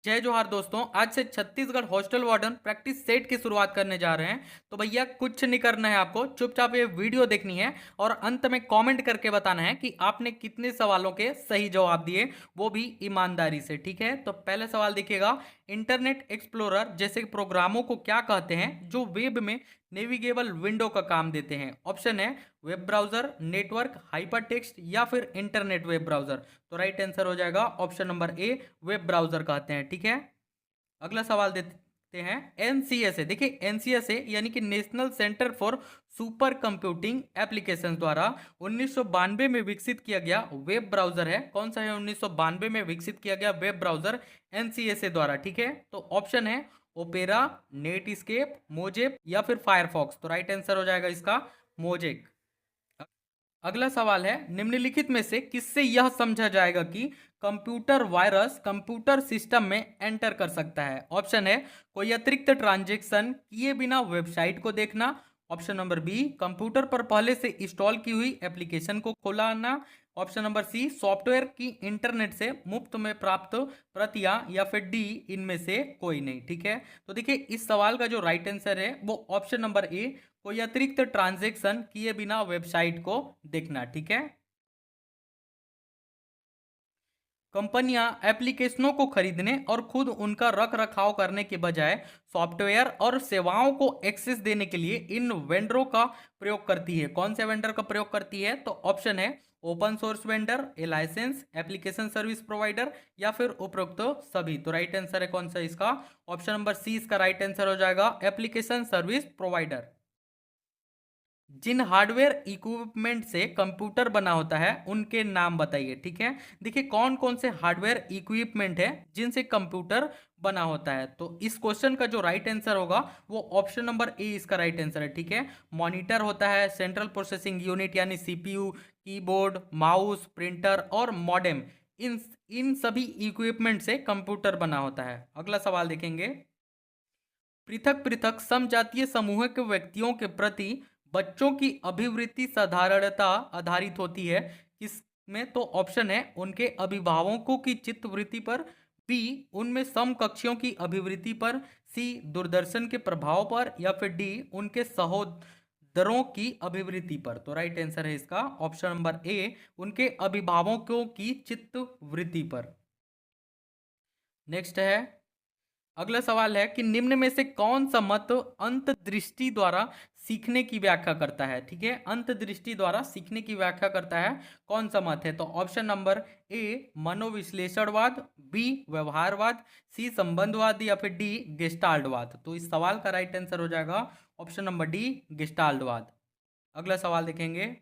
जय जोहार दोस्तों। आज से Chhattisgarh hostel warden practice set की शुरुआत करने जा रहे हैं। तो भैया कुछ नहीं करना है, आपको चुपचाप ये वीडियो देखनी है और अंत में कमेंट करके बताना है कि आपने कितने सवालों के सही जवाब दिए, वो भी ईमानदारी से। ठीक है, तो पहले सवाल देखिएगा। इंटरनेट एक्सप्लोरर जैसे प्रोग्रामों को क्या कहते हैं जो वेब में नेविगेबल विंडो का काम देते हैं? ऑप्शन है web browser, network, hyper text या फिर इंटरनेट वेब ब्राउजर। तो राइट आंसर हो जाएगा option number A, web browser कहते हैं। ठीक है, अगला सवाल देते हैं। एनसीएसए, देखिए एनसीएसए यानी कि national centre for super computing application द्वारा 1992 में विकसित किया गया वेब ब्राउजर है। कौन सा है 1992 में विकसित किया गया वेब ब्राउजर एनसीएसए द्वारा? ठीक है, तो ऑप्शन है ओपेरा, नेटस्केप, मोजेक या फिर फायरफॉक्स। तो राइट आंसर हो जाएगा इसका मोजेक। अगला सवाल है, निम्नलिखित में से किससे यह समझा जाएगा कि कंप्यूटर वायरस कंप्यूटर सिस्टम में एंटर कर सकता है? ऑप्शन है कोई अतिरिक्त ट्रांजैक्शन किए बिना वेबसाइट को देखना। ऑप्शन नंबर बी, कंप्यूटर पर पहले से इंस्टॉल की हुई एप्लीकेशन को खोलना। ऑप्शन नंबर सी, सॉफ्टवेयर की इंटरनेट से मुफ्त में प्राप्त प्रतियां, या फिर डी, इनमें से कोई नहीं। ठीक है, तो देखिए इस सवाल का जो राइट आंसर है वो ऑप्शन नंबर ए, कोई अतिरिक्त ट्रांजैक्शन किए बिना वेबसाइट को देखना। ठीक है, कंपनियां एप्लीकेशनों को खरीदने और खुद उनका रख रखाव करने के बजाय सॉफ्टवेयर और सेवाओं को एक्सेस देने के लिए इन वेंडरों का प्रयोग करती है। कौन से वेंडर का प्रयोग करती है? तो ऑप्शन है ओपन सोर्स वेंडर, ए लाइसेंस, एप्लीकेशन सर्विस प्रोवाइडर या फिर उपरोक्त सभी। तो राइट आंसर है कौन सा इसका? ऑप्शन नंबर सी इसका राइट आंसर हो जाएगा, एप्लीकेशन सर्विस प्रोवाइडर। जिन हार्डवेयर इक्विपमेंट से कंप्यूटर बना होता है उनके नाम बताइए। ठीक है, देखिए कौन कौन से हार्डवेयर इक्विपमेंट है जिनसे कंप्यूटर बना होता है। तो इस क्वेश्चन का जो राइट आंसर होगा वो ऑप्शन नंबर ए इसका राइट आंसर है। ठीक है, मॉनिटर होता है, सेंट्रल प्रोसेसिंग यूनिट यानी सीपीयू, कीबोर्ड, माउस, प्रिंटर और मॉडेम, इन इन सभी इक्विपमेंट से कंप्यूटर बना होता है। अगला सवाल देखेंगे। पृथक पृथक समजातीय समूह के व्यक्तियों के प्रति बच्चों की अभिवृत्ति साधारणता आधारित होती है किसमें? तो ऑप्शन है उनके अभिभावकों की चित्तवृत्ति पर, बी उनमें समकक्षियों की अभिवृत्ति पर, सी दूरदर्शन के प्रभाव पर या फिर डी उनके सहोदरों की अभिवृत्ति पर। तो राइट आंसर है इसका ऑप्शन नंबर ए, उनके अभिभावकों की चित्तवृत्ति पर। नेक्स्ट है, अगला सवाल है कि निम्न में से कौन सा मत अंतर्दृष्टि द्वारा सीखने की व्याख्या करता है? ठीक है, अंतर्दृष्टि द्वारा सीखने की व्याख्या करता है, कौन सा मत है? तो ऑप्शन नंबर ए मनोविश्लेषणवाद, बी व्यवहारवाद, सी संबंधवाद या फिर डी गेस्टाल्टवाद। तो इस सवाल का राइट आंसर हो जाएगा ऑप्शन नंबर डी गेस्टाल्टवाद। अगला सवाल देखेंगे।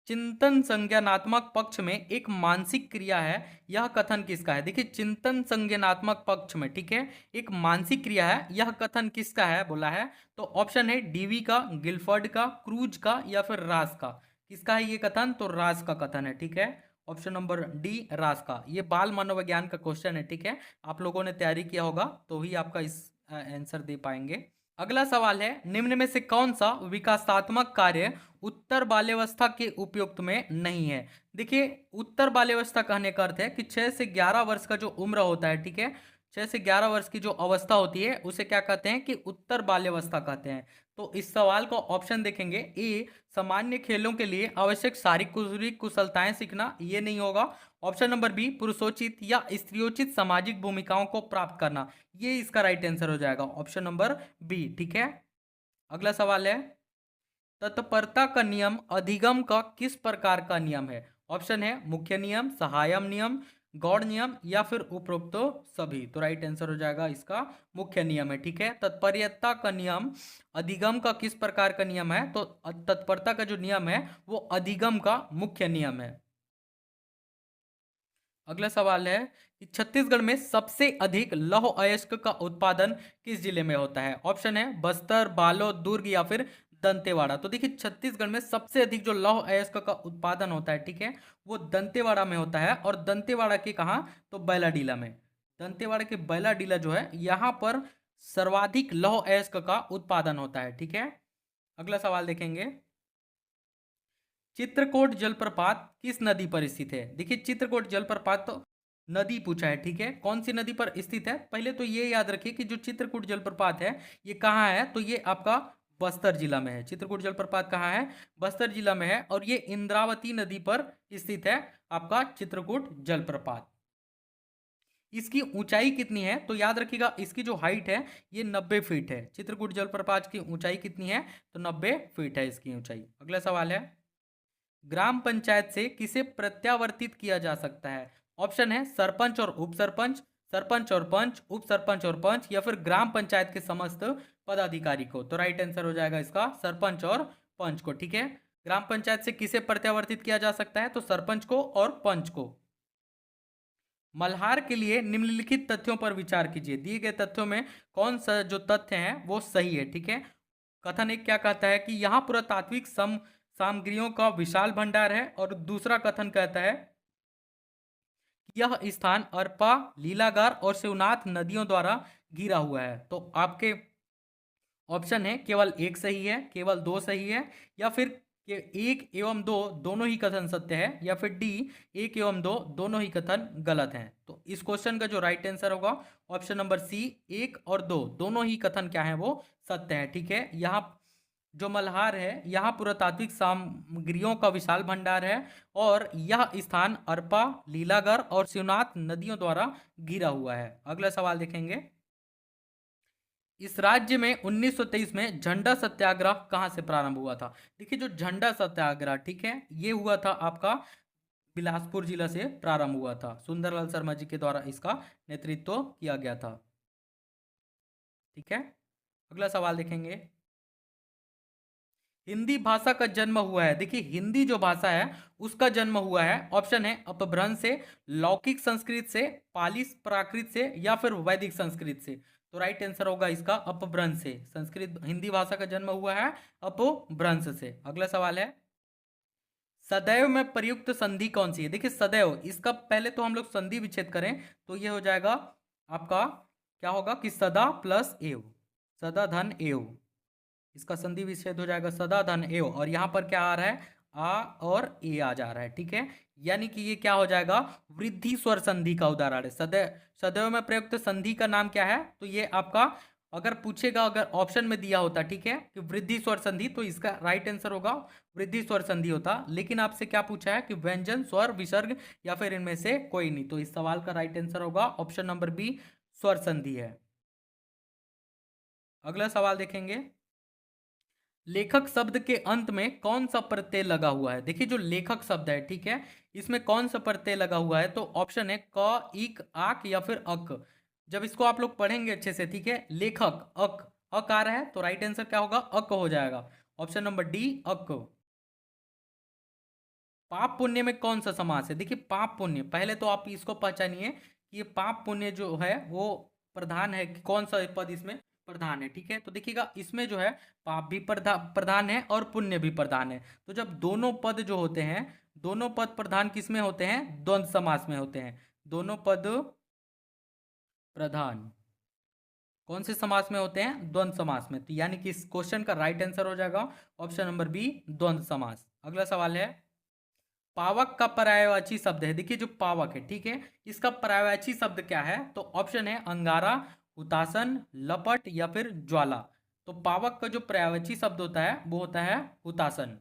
चिंतन संज्ञानात्मक पक्ष में एक मानसिक क्रिया है, यह कथन किसका है? देखिए चिंतन संज्ञानात्मक पक्ष में, ठीक है, एक मानसिक क्रिया है, यह कथन किसका है बोला है? तो ऑप्शन है डीवी का, गिलफर्ड का, क्रूज का या फिर रास का। किसका है ये कथन? तो रास का कथन है। ठीक है, ऑप्शन नंबर डी रास का। ये बाल मनोविज्ञान का क्वेश्चन है। ठीक है, आप लोगों ने तैयारी किया होगा तो ही आपका इस आंसर दे पाएंगे। अगला सवाल है, निम्न में से कौन सा विकासात्मक कार्य उत्तर बाल्यावस्था के उपयुक्त में नहीं है? देखिए उत्तर बाल्यावस्था कहने का अर्थ है कि 6 से 11 वर्ष का जो उम्र होता है, ठीक है, 6 से 11 वर्ष की जो अवस्था होती है उसे क्या कहते हैं? कि उत्तर बाल्यावस्था कहते हैं। तो इस सवाल का ऑप्शन देखेंगे, ए सामान्य खेलों के लिए आवश्यक शारीरिक कुशलताएं सीखना, ये नहीं होगा। ऑप्शन नंबर बी पुरुषोचित या स्त्रियोचित सामाजिक भूमिकाओं को प्राप्त करना, ये इसका राइट आंसर हो जाएगा ऑप्शन नंबर बी। ठीक है, अगला सवाल है, तत्परता का नियम अधिगम का किस प्रकार का नियम है? ऑप्शन है मुख्य नियम, सहायम नियम, गौड़ नियम या फिर उपरोक्त सभी। तो राइट आंसर हो जाएगा इसका मुख्य नियम है। ठीक है, तत्परता का नियम अधिगम का किस प्रकार का नियम है? तो तत्परता का जो नियम है वो अधिगम का मुख्य नियम है। अगला सवाल है कि छत्तीसगढ़ में सबसे अधिक लौह अयस्क का उत्पादन किस जिले में होता है? ऑप्शन है बस्तर, बालोद, दुर्ग या फिर दंतेवाड़ा। तो देखिए छत्तीसगढ़ में सबसे अधिक जो लौह अयस्क का उत्पादन होता है, ठीक है, वो दंतेवाड़ा में होता है। और दंतेवाड़ा के कहाँ? तो बैलाडीला में। दंतेवाड़ा के बैलाडीला जो है यहाँ पर सर्वाधिक लौह अयस्क का उत्पादन होता है। ठीक है, अगला सवाल देखेंगे। चित्रकोट जलप्रपात किस नदी पर स्थित है? देखिए चित्रकोट जलप्रपात तो नदी पूछा है, ठीक है। कौन सी नदी पर स्थित है? पहले तो ये याद रखिए कि जो चित्रकूट जलप्रपात है ये कहाँ है, तो ये आपका बस्तर जिला में है। चित्रकूट जलप्रपात कहाँ है? बस्तर जिला में है, और ये इंद्रावती नदी पर स्थित है आपका चित्रकूट जलप्रपात। इसकी ऊंचाई कितनी है? तो याद रखिएगा इसकी जो हाइट है ये 90 फीट है। चित्रकूट जलप्रपात की ऊंचाई कितनी है? तो 90 फीट है इसकी ऊंचाई। अगला सवाल है, ग्राम पंचायत से किसे प्रत्यावर्तित किया जा सकता है? ऑप्शन है सरपंच और उप सरपंच, सरपंच और पंच, उप सरपंच और पंच, या फिर ग्राम पंचायत के समस्त पदाधिकारी को। तो राइट आंसर हो जाएगा इसका सरपंच और पंच को, ठीक है। ग्राम पंचायत से किसे प्रत्यावर्तित किया जा सकता है? तो सरपंच को और पंच को। मल्हार के लिए निम्नलिखित तथ्यों पर विचार कीजिए। दिए गए तथ्यों में कौन सा जो तथ्य है वो सही है, ठीक है। कथन एक क्या कहता है कि यहाँ पुरातात्विक सामग्रियों का विशाल भंडार है, और दूसरा कथन कहता है कि यह स्थान अरपा, लीलागार और शिवनाथ नदियों द्वारा घिरा हुआ है। तो आपके ऑप्शन है केवल एक सही है, केवल दो सही है, या फिर एक एवं दो दोनों ही कथन सत्य है, या फिर डी एक एवं दो दोनों ही कथन गलत हैं। तो इस क्वेश्चन का जो राइट आंसर होगा ऑप्शन नंबर सी, एक और दो दोनों ही कथन क्या है वो सत्य है, ठीक है। यहाँ जो मल्हार है यहाँ पुरातात्विक सामग्रियों का विशाल भंडार है, और यह स्थान अरपा, लीलागढ़ और शिवनाथ नदियों द्वारा घिरा हुआ है। अगला सवाल देखेंगे, इस राज्य में 1923 में झंडा सत्याग्रह कहां से प्रारंभ हुआ था? देखिए जो झंडा सत्याग्रह, ठीक है, ये हुआ था आपका बिलासपुर जिला से प्रारंभ हुआ था। सुंदरलाल शर्मा जी के द्वारा इसका नेतृत्व किया गया था, ठीक है। अगला सवाल देखेंगे, हिंदी भाषा का जन्म हुआ है। देखिए हिंदी जो भाषा है उसका जन्म हुआ है, ऑप्शन है अपभ्रंश से, लौकिक संस्कृत से, पाली प्राकृत से, या फिर वैदिक संस्कृत से। तो राइट आंसर होगा इसका अपभ्रंश से। संस्कृत हिंदी भाषा का जन्म हुआ है अपभ्रंश से। अगला सवाल है, सदैव में प्रयुक्त संधि कौन सी है? देखिए सदैव, इसका पहले तो हम लोग संधि विच्छेद करें तो ये हो जाएगा आपका क्या होगा कि सदा प्लस एव, सदा धन एव। इसका संधि विच्छेद हो जाएगा सदा धन एव, और यहाँ पर क्या आ रहा है आ और ए आ जा रहा है, ठीक है। यानी कि ये क्या हो जाएगा वृद्धि स्वर संधि का उदाहरण है। सदैव, सदैव में प्रयुक्त संधि का नाम क्या है? तो ये आपका अगर पूछेगा, अगर ऑप्शन में दिया होता, ठीक है, कि वृद्धि स्वर संधि, तो इसका राइट आंसर होगा वृद्धि स्वर संधि होता। लेकिन आपसे क्या पूछा है कि व्यंजन, स्वर, विसर्ग, या फिर इनमें से कोई नहीं। तो इस सवाल का राइट आंसर होगा ऑप्शन नंबर बी, स्वर संधि है। अगला सवाल देखेंगे, लेखक शब्द के अंत में कौन सा प्रत्यय लगा हुआ है? देखिए जो लेखक शब्द है, ठीक है, इसमें कौन सा प्रत्यय लगा हुआ है? तो ऑप्शन है क, इक, आक, या फिर अक। जब इसको आप लोग पढ़ेंगे अच्छे से, ठीक है, लेखक अक, अक आ रहा है, तो राइट आंसर क्या होगा अक हो जाएगा, ऑप्शन नंबर डी अक। पाप पुण्य में कौन सा समास है? देखिए पाप पुण्य, पहले तो आप इसको पहचानिए कि ये पाप पुण्य जो है वो प्रधान है कि कौन सा पद इसमें प्रधान है, ठीक है। तो देखिएगा इसमें जो है पाप भी प्रधान है और पुण्य भी प्रधान है। तो जब दोनों पद जो होते हैं, दोनों पद प्रधान किस में होते हैं? द्वंद्व समास में होते हैं। दोनों पद प्रधान कौन से समास में होते हैं? द्वंद्व समास में। तो यानी कि इस क्वेश्चन का राइट आंसर हो जाएगा ऑप्शन नंबर बी, द्वंद्व समास। अगला सवाल है, पावक का पर्यायवाची शब्द है। देखिए जो पावक है, ठीक है, इसका पर्यायवाची शब्द क्या है? तो ऑप्शन है अंगारा, हुतासन, लपट, या फिर ज्वाला। तो पावक का जो पर्यायवाची शब्द होता है वो होता है हुतासन।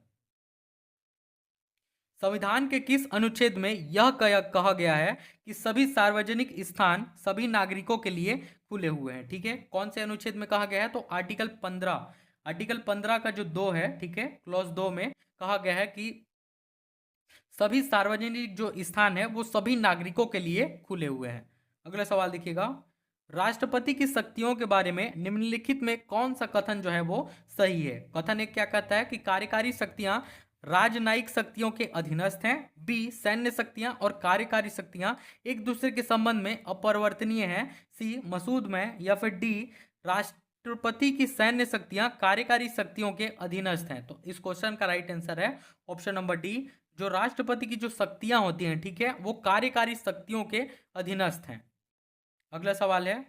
संविधान के किस अनुच्छेद में यह कहा गया है कि सभी सार्वजनिक स्थान सभी नागरिकों के लिए खुले हुए हैं? ठीक है, कौन से अनुच्छेद में कहा गया है? तो आर्टिकल 15, आर्टिकल 15 का जो 2 है, ठीक है, क्लॉज 2 में कहा गया है कि सभी सार्वजनिक जो स्थान है वो सभी नागरिकों के लिए खुले हुए हैं। अगला सवाल देखिएगा, राष्ट्रपति की शक्तियों के बारे में निम्नलिखित में कौन सा कथन जो है वो सही है? कथन एक क्या कहता है कि कार्यकारी शक्तियां राजनयिक शक्तियों के अधीनस्थ हैं, बी सैन्य शक्तियां और कार्यकारी शक्तियां एक दूसरे के संबंध में अपरिवर्तनीय हैं, सी मसूद में, या फिर डी राष्ट्रपति की सैन्य शक्तियां कार्यकारी शक्तियों के अधीनस्थ हैं। तो इस क्वेश्चन का राइट आंसर है ऑप्शन नंबर डी, जो राष्ट्रपति की जो शक्तियां होती हैं, ठीक है, वो कार्यकारी शक्तियों के अधीनस्थ हैं। अगला सवाल है,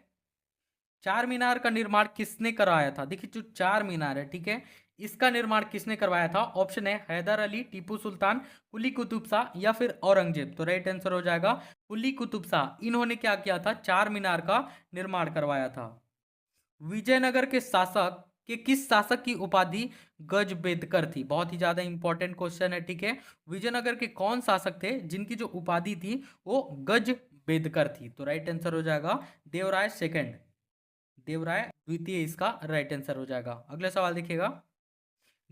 चार मीनार का निर्माण किसने कराया था? देखिए जो चार मीनार है, ठीक है, इसका निर्माण किसने करवाया था? ऑप्शन है हैदर अली, टीपू सुल्तान, कुली कुतुब शाह या फिर औरंगजेब। तो राइट आंसर हो जाएगा कुली कुतुब शाह। इन्होंने क्या किया था? चार मीनार का निर्माण करवाया था। विजयनगर के शासक के किस शासक की उपाधि गजबेदकर थी? बहुत ही ज्यादा इंपॉर्टेंट क्वेश्चन है, ठीक है। विजयनगर के कौन शासक थे जिनकी जो उपाधि थी वो गजबेदकर थी? तो राइट आंसर हो जाएगा देवराय सेकंड, देवराय द्वितीय इसका राइट आंसर हो जाएगा। अगला सवाल देखिएगा,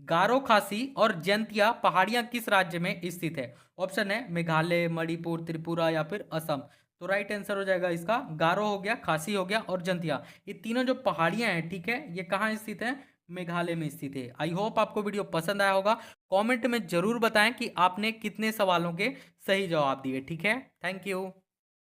गारो खासी और जयंतिया पहाड़ियां किस राज्य में स्थित है? ऑप्शन है मेघालय, मणिपुर, त्रिपुरा या फिर असम। तो राइट आंसर हो जाएगा इसका गारो हो गया, खासी हो गया और जयंतिया। ये तीनों जो पहाड़ियां हैं, ठीक है, ये कहाँ स्थित है? मेघालय में स्थित है। आई होप आपको वीडियो पसंद आया होगा। कमेंट में जरूर बताएं कि आपने कितने सवालों के सही जवाब दिए, ठीक है। Thank you.